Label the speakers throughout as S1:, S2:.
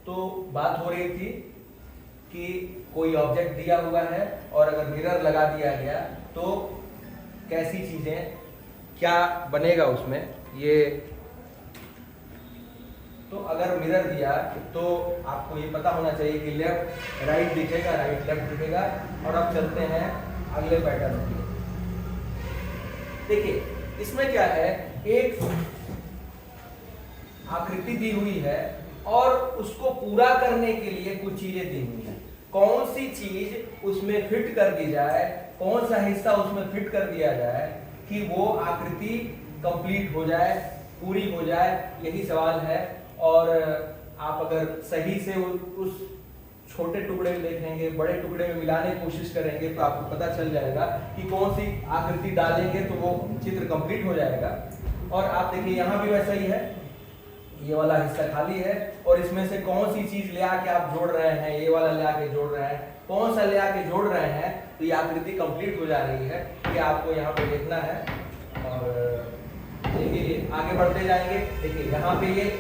S1: तो बात हो रही थी कि कोई ऑब्जेक्ट दिया हुआ है और अगर मिरर लगा दिया गया तो कैसी चीजें, क्या बनेगा उसमें। ये तो अगर मिरर दिया तो आपको ये पता होना चाहिए कि लेफ्ट राइट दिखेगा, राइट लेफ्ट दिखेगा। और अब चलते हैं अगले पैटर्न की। देखिए इसमें क्या है, एक आकृति दी हुई है और उसको पूरा करने के लिए कुछ चीजें दी हुई है। कौन सी चीज उसमें फिट कर दी जाए, कौन सा हिस्सा उसमें फिट कर दिया जाए कि वो आकृति कंप्लीट हो जाए, पूरी हो जाए, यही सवाल है। और आप अगर सही से उस छोटे टुकड़े में देखेंगे, बड़े टुकड़े में मिलाने की कोशिश करेंगे तो आपको पता चल जाएगा कि कौन सी आकृति डालेंगे तो वो चित्र कंप्लीट हो जाएगा। और आप देखिए यहाँ भी वैसा ही है, ये वाला हिस्सा खाली है और इसमें से कौन सी चीज ले आके आप जोड़ रहे हैं, ये वाला ले आके जोड़ रहे हैं, कौन सा ले आके जोड़ रहे हैं तो ये आकृति कंप्लीट हो जा रही है। ये आपको यहाँ पे देखना है और देखिए आगे बढ़ते जाएंगे। देखिए यहाँ पे ये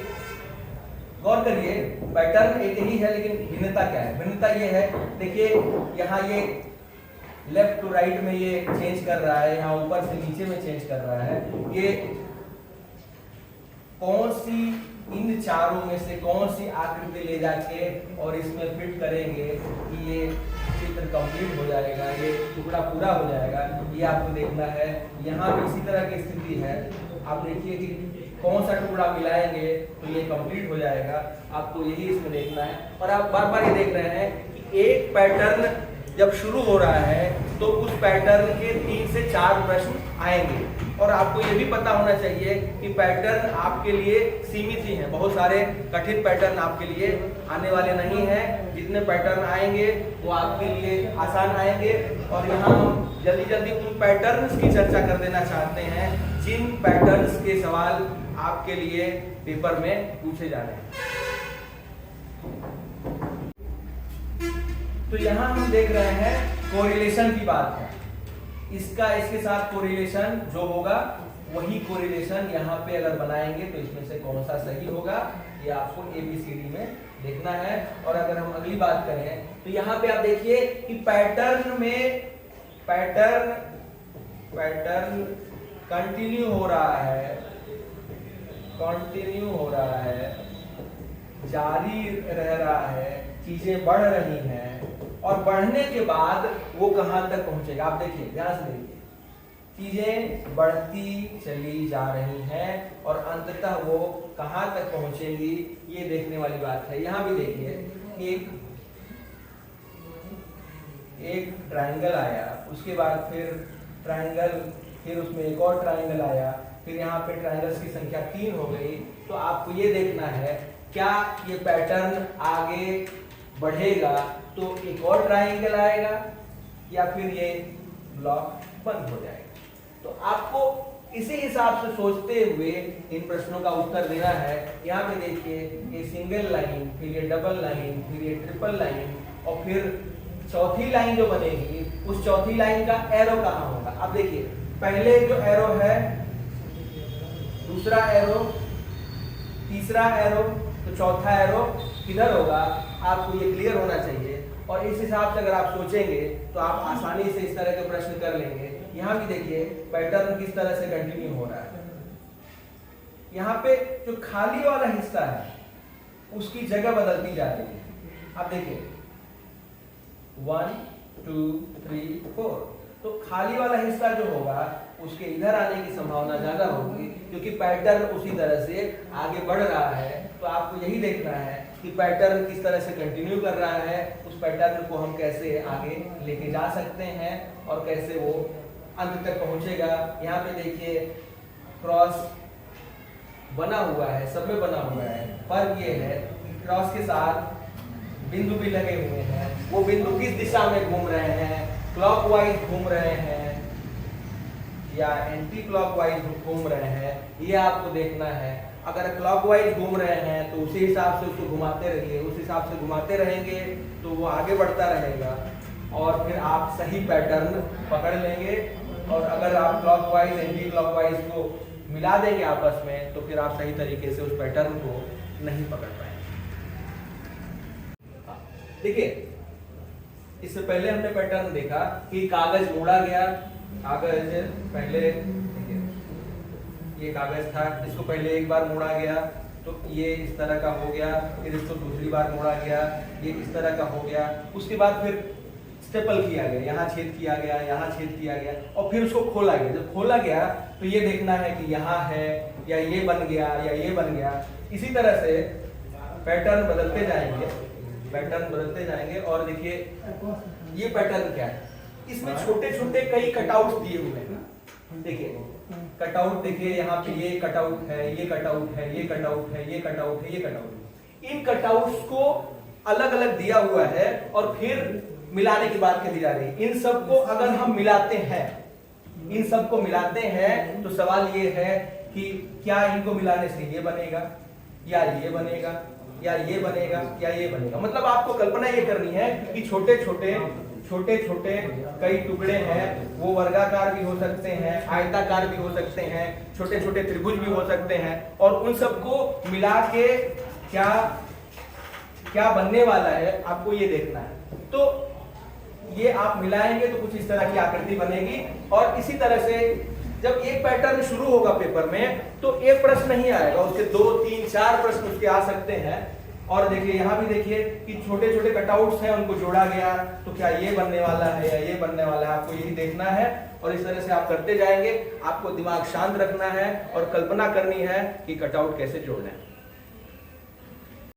S1: गौर करिए, पैटर्न एक ही है लेकिन भिन्नता क्या है। भिन्नता ये है, देखिए यहाँ ये लेफ्ट टू राइट में ये चेंज कर रहा है, यहाँ ऊपर से नीचे में चेंज कर रहा है। ये कौन सी इन चारों में से कौन सी आकृति ले जाके और इसमें फिट करेंगे कि ये चित्र कंप्लीट हो जाएगा, ये टुकड़ा पूरा हो जाएगा, ये आपको देखना है। यहाँ भी इसी तरह की स्थिति है। आप देखिए कि कौन सा टुकड़ा मिलाएंगे तो ये कंप्लीट हो जाएगा, आपको यही इसमें देखना है। और आप बार बार ये देख रहे हैं कि एक पैटर्न जब शुरू हो रहा है तो उस पैटर्न के 3 से 4 प्रश्न आएंगे। और आपको ये भी पता होना चाहिए कि पैटर्न आपके लिए सीमित ही हैं, बहुत सारे कठिन पैटर्न आपके लिए आने वाले नहीं हैं। जितने पैटर्न आएंगे वो आपके लिए आसान आएंगे। और यहाँ हम जल्दी जल्दी उन पैटर्न्स की चर्चा कर देना चाहते हैं जिन पैटर्न्स के सवाल आपके लिए पेपर में पूछे जा रहे हैं। तो यहाँ हम देख रहे हैं कोरिलेशन की बात है। इसका इसके साथ कोरिलेशन जो होगा वही कोरिलेशन यहाँ पे अगर बनाएंगे तो इसमें से कौन सा सही होगा ये आपको ABCD में देखना है। और अगर हम अगली बात करें तो यहाँ पे आप देखिए कि पैटर्न में पैटर्न कंटिन्यू हो रहा है, जारी रह रहा है, चीजें बढ़ रही हैं और बढ़ने के बाद वो कहां तक पहुंचेगा। आप देखिए ध्यान से देखिए, चीजें बढ़ती चली जा रही हैं और अंततः वो कहां तक पहुंचेगी ये देखने वाली बात है। यहां भी देखिए एक ट्रायंगल आया, उसके बाद फिर ट्रायंगल, फिर उसमें एक और ट्रायंगल आया, फिर यहाँ पे ट्रायंगल्स की संख्या 3 हो गई। तो आपको ये देखना है क्या ये पैटर्न आगे बढ़ेगा तो एक और ट्रायंगल आएगा या फिर ये ब्लॉक बंद हो जाएगा। तो आपको इसी हिसाब से सोचते हुए इन प्रश्नों का उत्तर देना है। यहाँ पे देखिए ये सिंगल लाइन, फिर ये डबल लाइन, फिर ये ट्रिपल लाइन और फिर चौथी लाइन जो बनेगी उस चौथी लाइन का एरो कहाँ होगा। अब देखिए पहले जो एरो है, दूसरा एरो, तीसरा एरो, तो चौथा एरो किधर होगा आपको ये क्लियर होना चाहिए। और इस हिसाब से अगर आप सोचेंगे तो आप आसानी से इस तरह के प्रश्न कर लेंगे। यहाँ भी देखिए पैटर्न किस तरह से कंटिन्यू हो रहा है। यहाँ पे जो खाली वाला हिस्सा है उसकी जगह बदलती जा रही है। आप देखिए 1 2 3 4, तो खाली वाला हिस्सा जो होगा उसके इधर आने की संभावना ज्यादा होगी क्योंकि पैटर्न उसी तरह से आगे बढ़ रहा है। तो आपको यही देखना है कि पैटर्न किस तरह से कंटिन्यू कर रहा है, उस पैटर्न को हम कैसे आगे लेके जा सकते हैं और कैसे वो अंत तक पहुंचेगा। यहाँ पे देखिए क्रॉस बना हुआ है, सब में बना हुआ है। फर्क ये है कि क्रॉस के साथ बिंदु भी लगे हुए हैं, वो बिंदु किस दिशा में घूम रहे हैं, क्लॉकवाइज घूम रहे हैं या एंटी क्लॉकवाइज घूम रहे हैं, ये आपको देखना है। अगर क्लॉकवाइज घूम रहे हैं तो उसी हिसाब से उसको घुमाते रहिए, उस हिसाब से घुमाते रहेंगे तो वो आगे बढ़ता रहेगा और फिर आप सही पैटर्न पकड़ लेंगे। और अगर आप क्लॉकवाइज एंटी क्लॉकवाइज को मिला देंगे आपस में तो फिर आप सही तरीके से उस पैटर्न को नहीं पकड़ पाएंगे। देखिए इससे पहले हमने पैटर्न देखा कि कागज मोड़ा गया, कागज पहले देखिए ये कागज था, इसको पहले एक बार मोड़ा गया तो ये इस तरह का हो गया, फिर इसको दूसरी बार मोड़ा गया, ये इस तरह का हो गया, उसके बाद फिर स्टेपल किया गया, यहाँ छेद किया गया, यहाँ छेद किया गया और फिर उसको खोला गया। जब खोला गया तो ये देखना है कि यहाँ है या ये बन गया या ये बन गया। इसी तरह से पैटर्न बदलते जाएंगे, पैटर्न बदलते जाएंगे। और देखिए ये पैटर्न क्या है, इसमें छोटे छोटे कई कटआउट दिए हुए हैं। देखिए कटआउट देखिए, यहाँ पे ये कटआउट है, ये कटआउट है, ये कटआउट है, ये कटआउट है, ये कटआउट। इन कटआउट्स को अलग अलग दिया हुआ है और फिर मिलाने की बात कही जा रही है। इन सबको अगर हम मिलाते हैं, इन सबको मिलाते हैं तो सवाल ये है कि क्या इनको मिलाने से ये बनेगा या ये बनेगा या ये बनेगा या ये बनेगा। मतलब आपको कल्पना ये करनी है कि छोटे छोटे कई टुकड़े हैं, वो वर्गाकार भी हो सकते हैं, आयताकार भी हो सकते हैं, छोटे छोटे त्रिभुज भी हो सकते हैं और उन सबको मिला के क्या क्या बनने वाला है आपको ये देखना है। तो ये आप मिलाएंगे तो कुछ इस तरह की आकृति बनेगी। और इसी तरह से जब एक पैटर्न शुरू होगा पेपर में तो एक प्रश्न नहीं आएगा, उसके 2, 3, 4 प्रश्न उसके आ सकते हैं। और देखिए यहाँ भी देखिए कि छोटे छोटे कटआउट्स हैं, उनको जोड़ा गया तो क्या ये बनने वाला है या ये बनने वाला है, आपको यही देखना है। और इस तरह से आप करते जाएंगे। आपको दिमाग शांत रखना है और कल्पना करनी है कि कटआउट कैसे जोड़ना है।